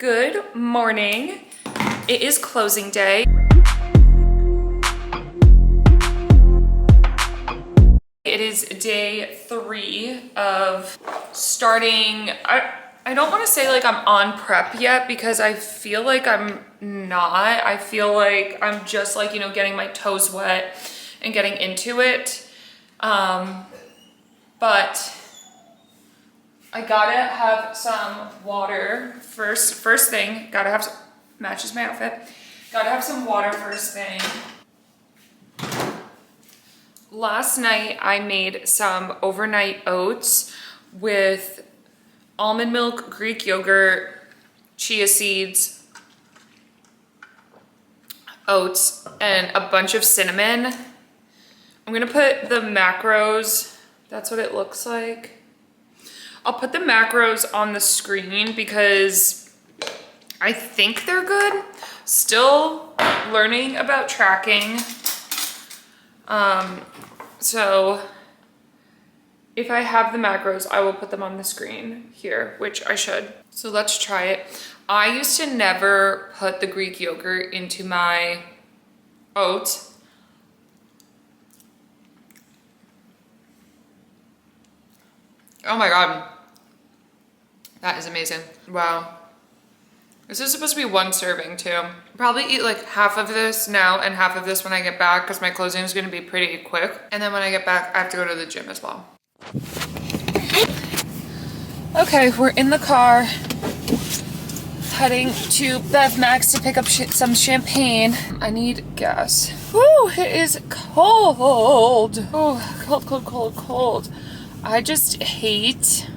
Good morning. It is closing day. It is day 3 of starting. I don't want to say like I'm on prep yet because I feel like I'm not. I feel like I'm just like, getting my toes wet and getting into it. But I gotta have some water first thing. Gotta have some, matches my outfit. Gotta have some water first thing. Last night I made some overnight oats with almond milk, Greek yogurt, chia seeds, oats, and a bunch of cinnamon. I'm gonna put the macros, that's what it looks like. I'll put the macros on the screen because I think they're good. Still learning about tracking. So if I have the macros, I will put them on the screen here, which I should. So let's try it. I used to never put the Greek yogurt into my oats. Oh my God. That is amazing. Wow. This is supposed to be 1 serving too. I'll probably eat like half of this now and half of this when I get back because my closing is gonna be pretty quick. And then when I get back, I have to go to the gym as well. Okay, we're in the car heading to Bev Max to pick up some champagne. I need gas. Woo, it is cold. Oh, cold. I just hate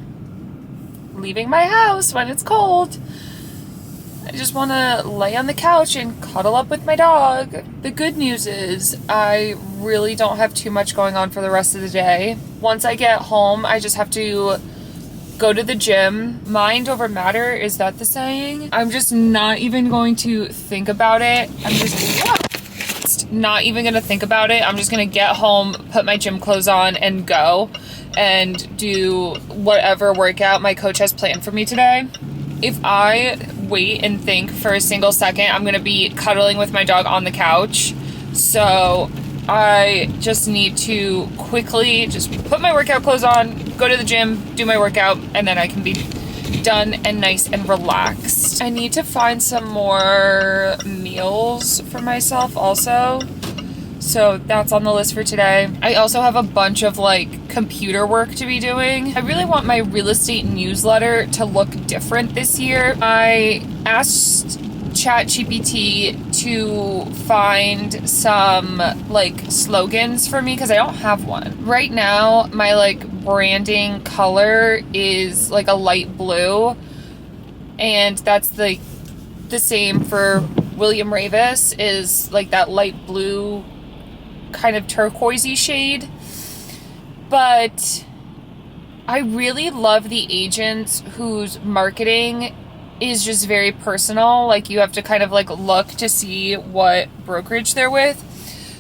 leaving my house when it's cold. I just want to lay on the couch and cuddle up with my dog. The good news is I really don't have too much going on for the rest of the day. Once I get home, I just have to go to the gym. Mind over matter, is that the saying? I'm just not even going to think about it. I'm just not even going to think about it. I'm just going to get home, put my gym clothes on, and go and do whatever workout my coach has planned for me today. If I wait and think for a single second, I'm gonna be cuddling with my dog on the couch. So I just need to quickly just put my workout clothes on, go to the gym, do my workout, and then I can be done and nice and relaxed. I need to find some more meals for myself also. So that's on the list for today. I also have a bunch of like computer work to be doing. I really want my real estate newsletter to look different this year. I asked ChatGPT to find some like slogans for me because I don't have one. Right now, my like branding color is like a light blue, and that's the same for William Ravis, is like that light blue kind of turquoisey shade. But I really love the agents whose marketing is just very personal. Like you have to kind of like look to see what brokerage they're with.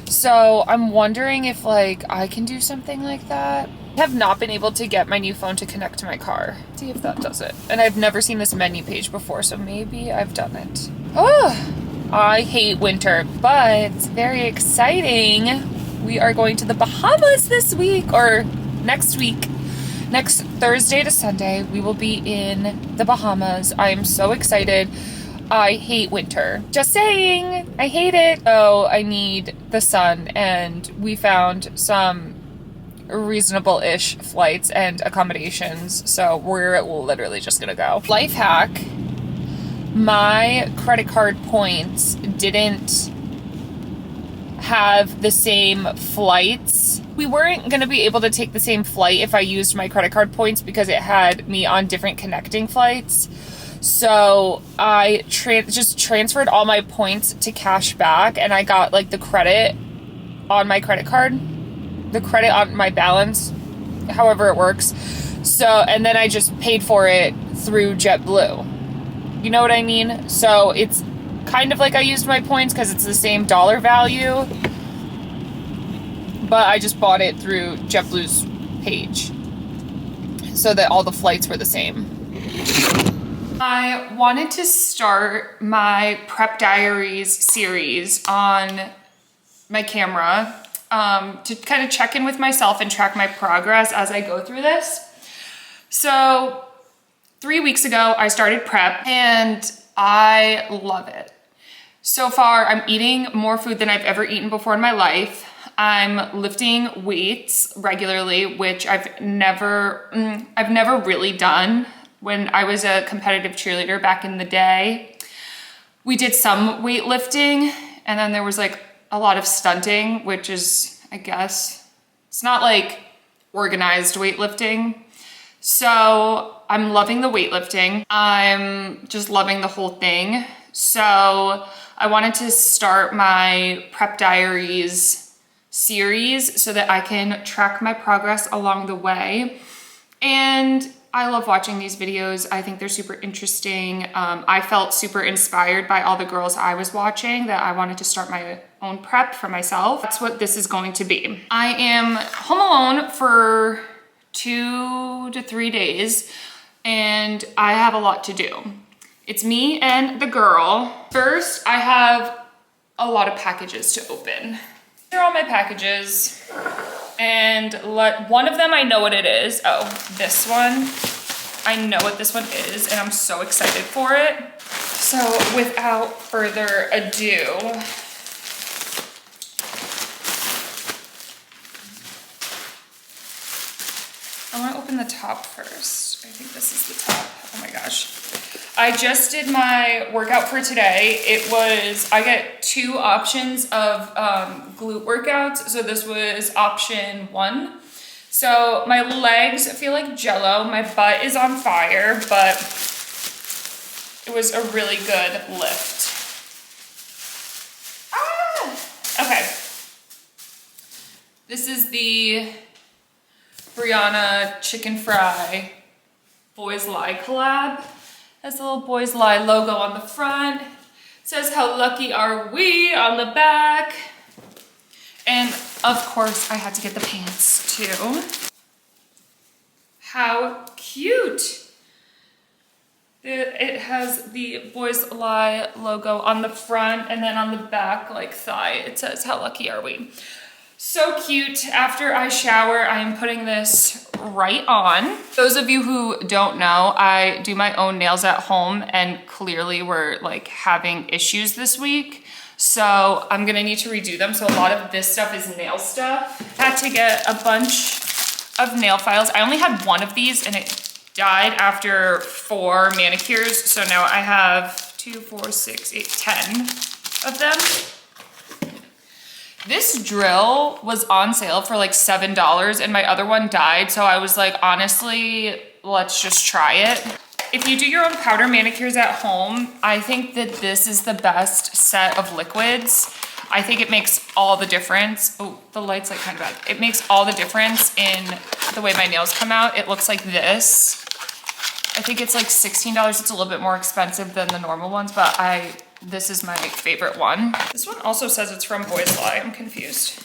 So I'm wondering if like I can do something like that. I have not been able to get my new phone to connect to my car. See if that does it. And I've never seen this menu page before, so maybe I've done it. Oh, I hate winter, but it's very exciting. We are going to the Bahamas this week, or next week. Next Thursday to Sunday, we will be in the Bahamas. I am so excited. I hate winter. Just saying, I hate it. So I need the sun, and we found some reasonable-ish flights and accommodations, so we're literally just gonna go. Life hack. My credit card points didn't have the same flights. We weren't going to be able to take the same flight if I used my credit card points because it had me on different connecting flights. So I just transferred all my points to cash back, and I got like the credit on my credit card, the credit on my balance, however it works. So, and then I just paid for it through JetBlue. You know what I mean? So it's kind of like I used my points because it's the same dollar value, but I just bought it through JetBlue's page so that all the flights were the same. I wanted to start my Prep Diaries series on my camera to kind of check in with myself and track my progress as I go through this. So 3 weeks ago, I started prep and I love it. So far, I'm eating more food than I've ever eaten before in my life. I'm lifting weights regularly, which I've never really done. When I was a competitive cheerleader back in the day, we did some weightlifting, and then there was like a lot of stunting, which is, I guess, it's not like organized weightlifting. So I'm loving the weightlifting. I'm just loving the whole thing. So I wanted to start my Prep Diaries series so that I can track my progress along the way. And I love watching these videos. I think they're super interesting. I felt super inspired by all the girls I was watching that I wanted to start my own prep for myself. That's what this is going to be. I am home alone for 2 to 3 days and I have a lot to do. It's me and the girl. First, I have a lot of packages to open. Here are all my packages. And one of them, I know what it is. Oh, this one. I know what this one is, and I'm so excited for it. So without further ado, I want to open the top first. I think this is the top. Oh my gosh. I just did my workout for today. I get 2 options of glute workouts. So this was option 1. So my legs feel like jello. My butt is on fire, but it was a really good lift. Okay. This is the Brianna chicken fry Boys Lie collab. Has the little Boys Lie logo on the front. It says, "How lucky are we?" on the back. And of course, I had to get the pants too. How cute. It has the Boys Lie logo on the front, and then on the back, like thigh, it says, "How lucky are we?" So cute. After I shower, I am putting this right on. Those of you who don't know, I do my own nails at home, and clearly we're like having issues this week. So I'm gonna need to redo them. So a lot of this stuff is nail stuff. I had to get a bunch of nail files. I only had 1 of these and it died after 4 manicures. So now I have 2, 4, 6, 8, 10 of them. This drill was on sale for like $7 and my other one died. So I was like, honestly, let's just try it. If you do your own powder manicures at home, I think that this is the best set of liquids. I think it makes all the difference. Oh, the light's like kind of bad. It makes all the difference in the way my nails come out. It looks like this. I think it's like $16. It's a little bit more expensive than the normal ones, but this is my favorite one. This one also says it's from Boys Lie. I'm confused.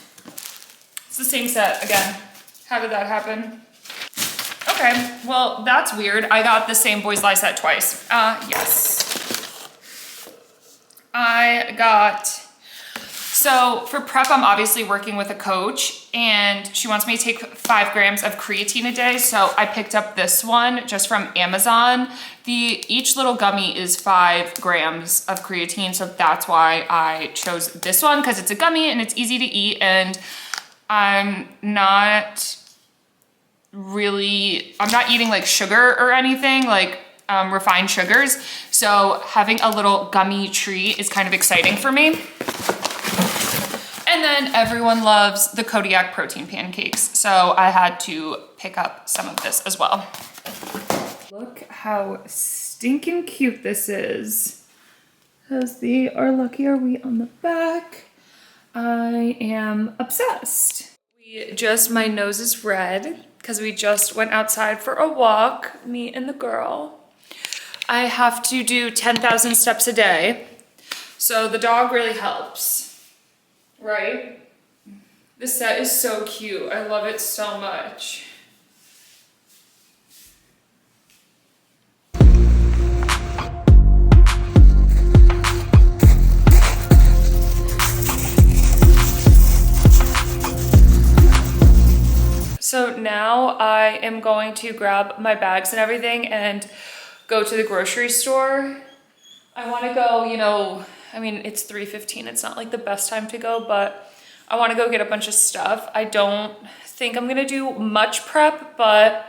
It's the same set again. How did that happen? Okay, well, that's weird. I got the same Boys Lie set twice. Yes. So for prep, I'm obviously working with a coach and she wants me to take 5 grams of creatine a day. So I picked up this one just from Amazon. Each little gummy is 5 grams of creatine. So that's why I chose this one, because it's a gummy and it's easy to eat, and I'm not eating like sugar or anything, like refined sugars. So having a little gummy treat is kind of exciting for me. And then everyone loves the Kodiak protein pancakes. So I had to pick up some of this as well. Look how stinking cute this is. Has the "Are lucky are we" on the back. I am obsessed. My nose is red because we just went outside for a walk, me and the girl. I have to do 10,000 steps a day. So the dog really helps. Right? This set is so cute. I love it so much. So now I am going to grab my bags and everything and go to the grocery store. I want to go, you know, I mean, it's 3:15. It's not like the best time to go, but I want to go get a bunch of stuff. I don't think I'm going to do much prep, but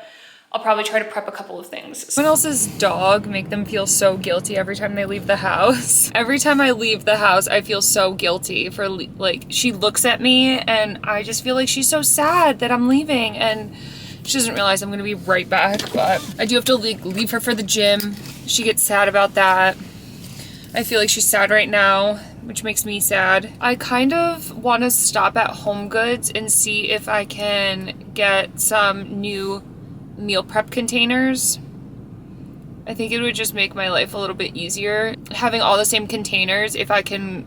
I'll probably try to prep a couple of things. Someone else's dog make them feel so guilty every time they leave the house. Every time I leave the house, I feel so guilty for like, she looks at me and I just feel like she's so sad that I'm leaving, and she doesn't realize I'm gonna be right back, but I do have to leave her for the gym. She gets sad about that. I feel like she's sad right now, which makes me sad. I kind of want to stop at Home Goods and see if I can get some new meal prep containers. I think it would just make my life a little bit easier having all the same containers. If I could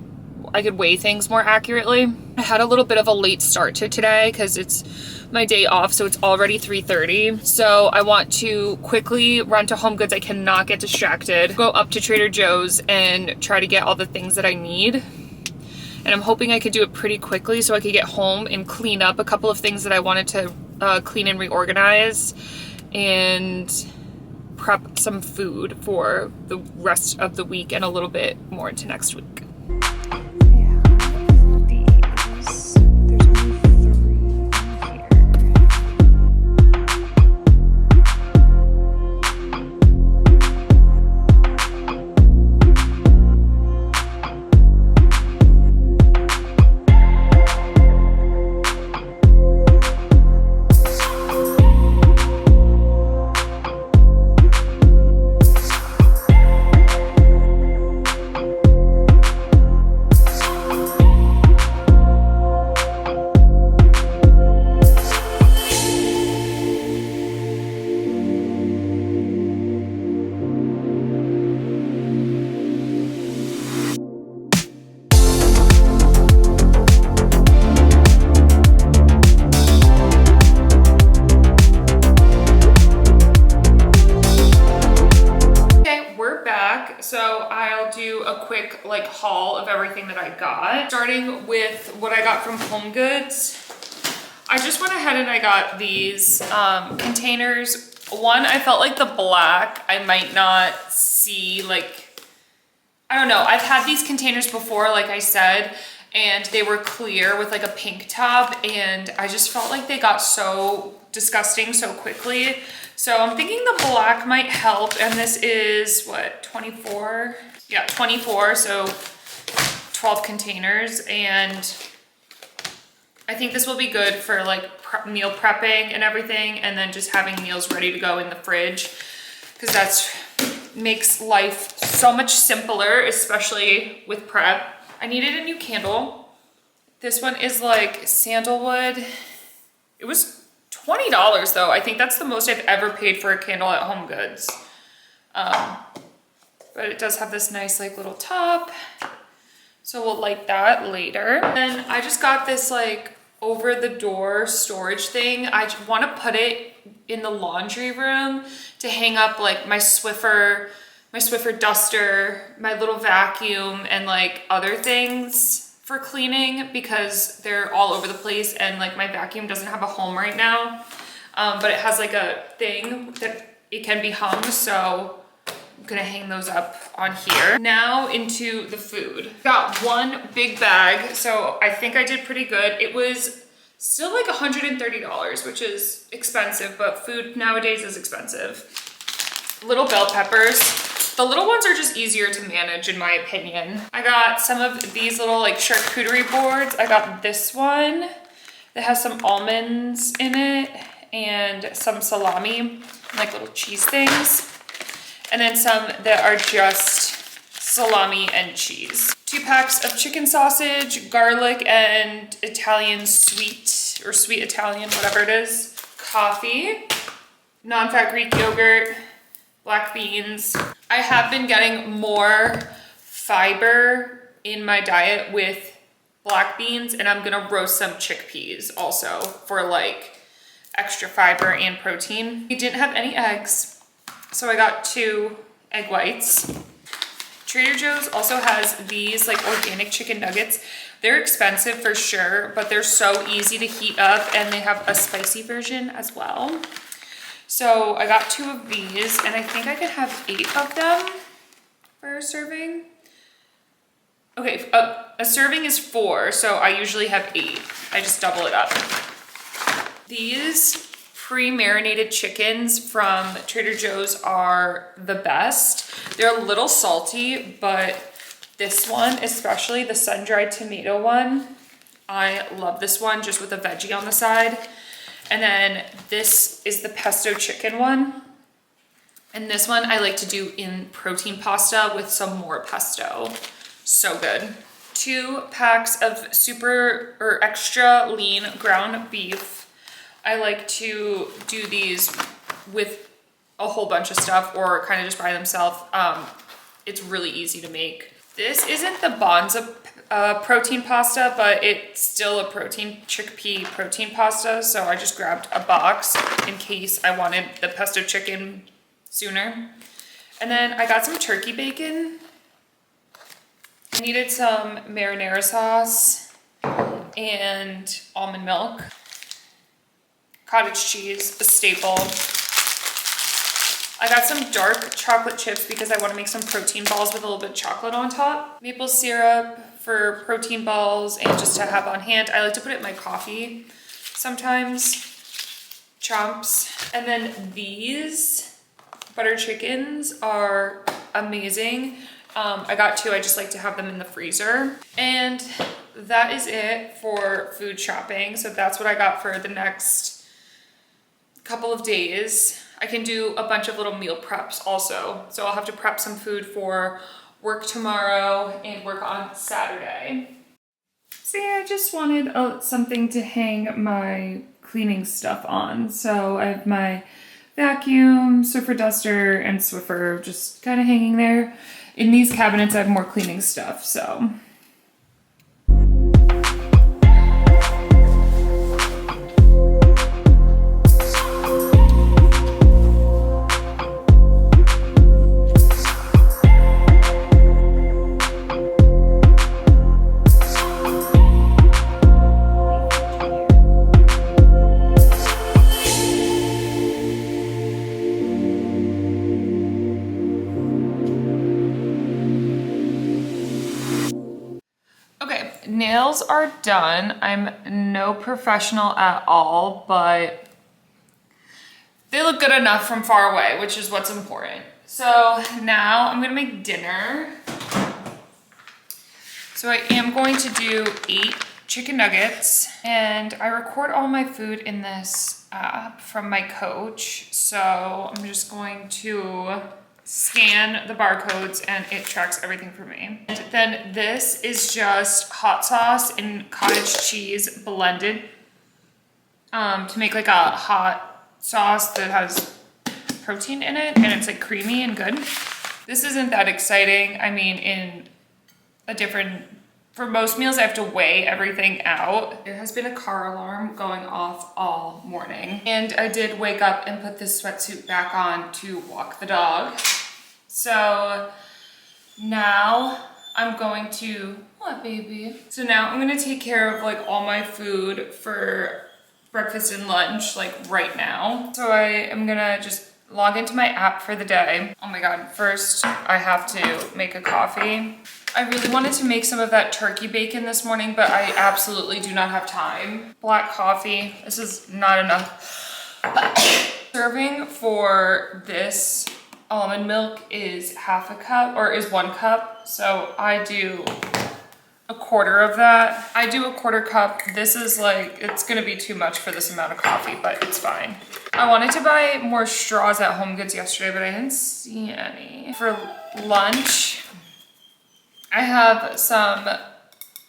weigh things more accurately. I had a little bit of a late start to today because it's my day off, so it's already 3:30. So I want to quickly run to Home Goods. I cannot get distracted. Go up to Trader Joe's and try to get all the things that I need. And I'm hoping I could do it pretty quickly so I could get home and clean up a couple of things that I wanted to clean and reorganize, and prep some food for the rest of the week and a little bit more into next week. So I'll do a quick like haul of everything that I got. Starting with what I got from Home Goods. I just went ahead and I got these containers. One, I felt like the black I might not see, like, I don't know. I've had these containers before, like I said, and they were clear with like a pink top, and I just felt like they got so disgusting so quickly. So I'm thinking the black might help, and this is what, 24? Yeah, 24, so 12 containers, and I think this will be good for like meal prepping and everything, and then just having meals ready to go in the fridge, because that's makes life so much simpler, especially with prep. I needed a new candle. This one is like sandalwood. It was $20 though. I think that's the most I've ever paid for a candle at Home Goods. But it does have this nice like little top. So we'll light that later. And I just got this like over the door storage thing. I want to put it in the laundry room to hang up like my Swiffer duster, my little vacuum, and like other things for cleaning, because they're all over the place and like my vacuum doesn't have a home right now. But it has like a thing that it can be hung, so I'm gonna hang those up on here. Now into the food. Got one big bag, so I think I did pretty good. It was still like $130, which is expensive, but food nowadays is expensive. Little bell peppers. The little ones are just easier to manage in my opinion. I got some of these little like charcuterie boards. I got this one that has some almonds in it and some salami, like little cheese things. And then some that are just salami and cheese. 2 packs of chicken sausage, garlic, and Italian sweet, or sweet Italian, whatever it is. Coffee, non-fat Greek yogurt, black beans. I have been getting more fiber in my diet with black beans, and I'm gonna roast some chickpeas also for like extra fiber and protein. We didn't have any eggs, so I got 2 egg whites. Trader Joe's also has these like organic chicken nuggets. They're expensive for sure, but they're so easy to heat up, and they have a spicy version as well. So I got 2 of these, and I think I could have 8 of them for a serving. Okay, a serving is 4, so I usually have 8. I just double it up. These pre-marinated chickens from Trader Joe's are the best. They're a little salty, but this one, especially the sun-dried tomato one, I love this one just with a veggie on the side. And then this is the pesto chicken one. And this one I like to do in protein pasta with some more pesto. So good. 2 packs of super or extra lean ground beef. I like to do these with a whole bunch of stuff or kind of just by themselves. It's really easy to make. This isn't the Bonza protein pasta, but it's still a chickpea protein pasta. So I just grabbed a box in case I wanted the pesto chicken sooner. And then I got some turkey bacon. I needed some marinara sauce and almond milk. Cottage cheese, a staple. I got some dark chocolate chips because I want to make some protein balls with a little bit of chocolate on top. Maple syrup for protein balls and just to have on hand. I like to put it in my coffee sometimes. Chomps. And then these butter chickens are amazing. I got 2, I just like to have them in the freezer. And that is it for food shopping. So that's what I got for the next couple of days. I can do a bunch of little meal preps also. So I'll have to prep some food for work tomorrow and work on Saturday. So yeah, I just wanted something to hang my cleaning stuff on. So I have my vacuum, Swiffer duster, and Swiffer just kind of hanging there. In these cabinets, I have more cleaning stuff, so. Nails are done. I'm no professional at all, but they look good enough from far away, which is what's important. So now I'm gonna make dinner. So I am going to do 8 chicken nuggets, and I record all my food in this app from my coach. So I'm just going to scan the barcodes and it tracks everything for me. And then this is just hot sauce and cottage cheese blended to make like a hot sauce that has protein in it, and it's like creamy and good. This isn't that exciting. I mean, for most meals I have to weigh everything out. There has been a car alarm going off all morning, and I did wake up and put this sweatsuit back on to walk the dog. So now I'm going to, what baby? So now I'm gonna take care of like all my food for breakfast and lunch like right now. So I am gonna just log into my app for the day. Oh my God, first I have to make a coffee. I really wanted to make some of that turkey bacon this morning, but I absolutely do not have time. Black coffee, this is not enough. Serving for this almond milk is half a cup, or is 1 cup. So I do a quarter of that. I do a quarter cup. This is like, it's gonna be too much for this amount of coffee, but it's fine. I wanted to buy more straws at Home Goods yesterday, but I didn't see any. For lunch, I have some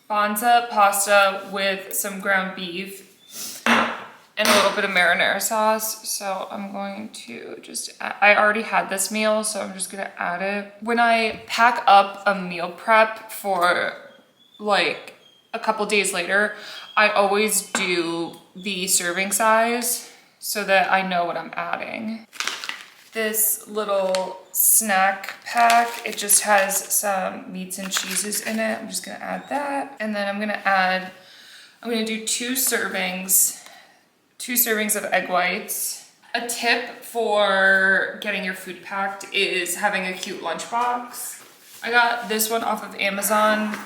Bonza pasta with some ground beef and a little bit of marinara sauce. So I'm going to just, I already had this meal, so I'm just gonna add it. When I pack up a meal prep for like a couple days later, I always do the serving size so that I know what I'm adding. this little snack pack. It just has some meats and cheeses in it. I'm just gonna add that. And then I'm gonna do two servings of egg whites. A tip for getting your food packed is having a cute lunchbox. I got this one off of Amazon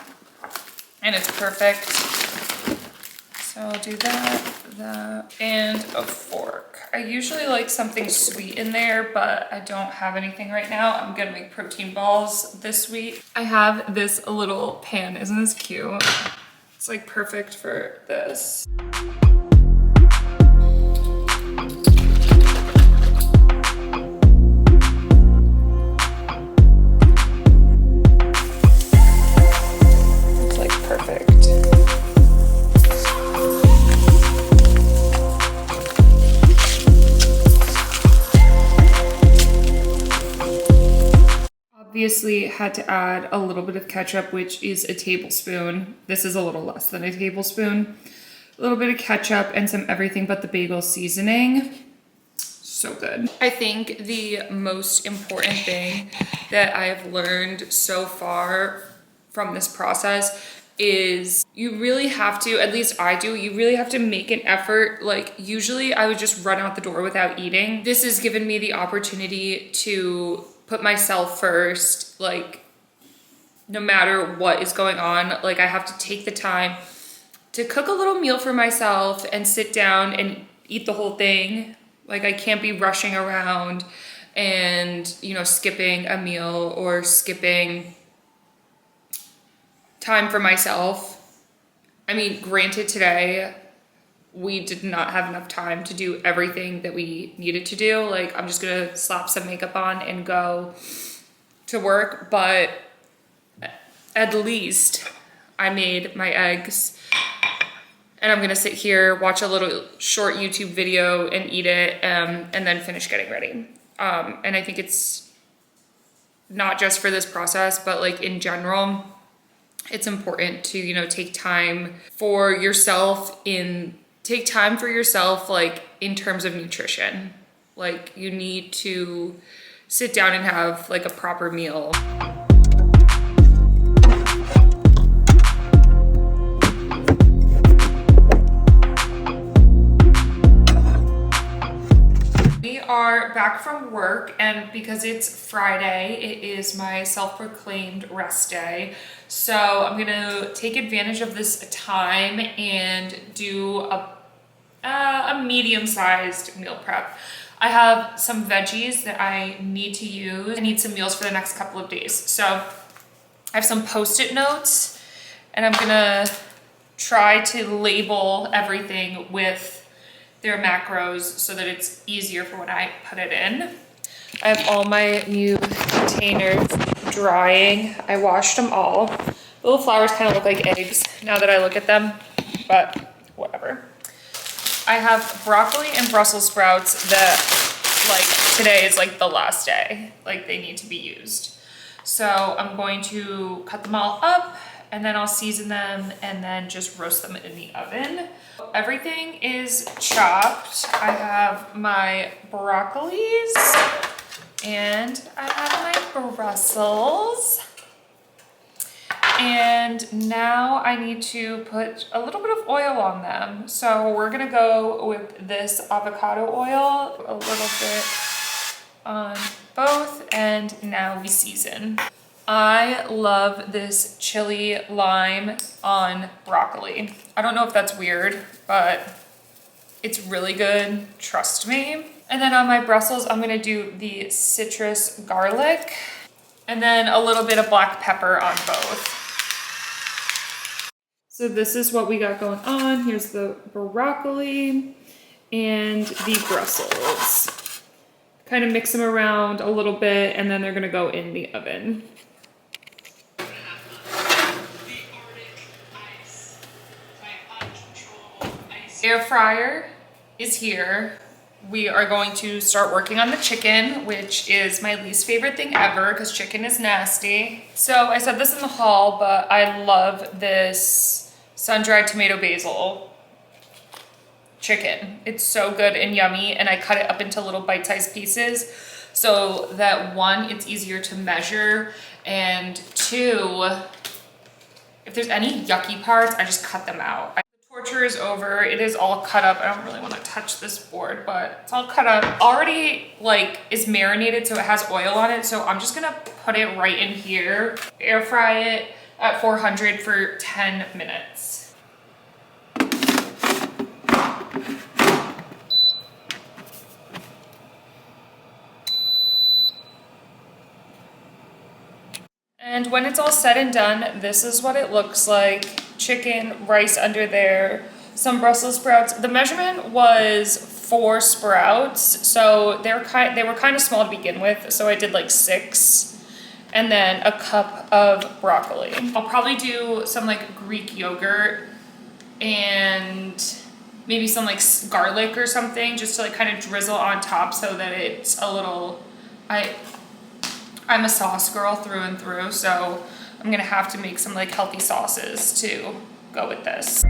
and it's perfect. So I'll do that, and a fork. I usually like something sweet in there, but I don't have anything right now. I'm gonna make protein balls this week. I have this little pan. Isn't this cute? It's like perfect for this. It's like perfect. Obviously had to add a little bit of ketchup, which is a tablespoon. This is a little less than a tablespoon. A little bit of ketchup and some everything but the bagel seasoning. So good. I think the most important thing that I have learned so far from this process is you really have to, at least I do, you really have to make an effort. Like usually I would just run out the door without eating. This has given me the opportunity to put myself first, like no matter what is going on. Like I have to take the time to cook a little meal for myself and sit down and eat the whole thing. Like I can't be rushing around and, you know, skipping a meal or skipping time for myself. I mean, granted today, we did not have enough time to do everything that we needed to do. Like I'm just gonna slap some makeup on and go to work, but at least I made my eggs and I'm gonna sit here, watch a little short YouTube video and eat it, and then finish getting ready. And I think it's not just for this process, but like in general, it's important to, you know, take time for yourself like in terms of nutrition. Like you need to sit down and have like a proper meal. We are back from work, and because it's Friday, it is my self-proclaimed rest day. So I'm gonna take advantage of this time and do a medium-sized meal prep. I have some veggies that I need to use. I need some meals for the next couple of days. So I have some Post-it notes, and I'm gonna try to label everything with their macros so that it's easier for when I put it in. I have all my new containers drying. I washed them all. The little flowers kind of look like eggs now that I look at them, but whatever. I have broccoli and Brussels sprouts that, like, today is like the last day. Like, they need to be used. So I'm going to cut them all up, and then I'll season them and then just roast them in the oven. Everything is chopped. I have my broccolis and I have my Brussels. And now I need to put a little bit of oil on them. So we're gonna go with this avocado oil, a little bit on both, and now we season. I love this chili lime on broccoli. I don't know if that's weird, but it's really good, trust me. And then on my Brussels, I'm gonna do the citrus garlic and then a little bit of black pepper on both. So this is what we got going on. Here's the broccoli and the Brussels. Kind of mix them around a little bit, and then they're gonna go in the oven. Air fryer is here. We are going to start working on the chicken, which is my least favorite thing ever because chicken is nasty. So I said this in the haul, but I love this sun-dried tomato basil chicken. It's so good and yummy, and I cut it up into little bite-sized pieces. so that one, it's easier to measure, and two, if there's any yucky parts, I just cut them out. The torture is over. It is all cut up. I don't really want to touch this board, but it's all cut up. Already like is marinated, so it has oil on it. So I'm just gonna put it right in here, air fry it at 400 for 10 minutes. And when it's all said and done, this is what it looks like. Chicken, rice under there, some Brussels sprouts. The measurement was 4 sprouts, so they were kind of small to begin with, so I did like 6. And then a cup of broccoli. I'll probably do some like Greek yogurt and maybe some like garlic or something, just to like kind of drizzle on top so that it's a little, I'm a sauce girl through and through, so I'm gonna have to make some like healthy sauces to go with this.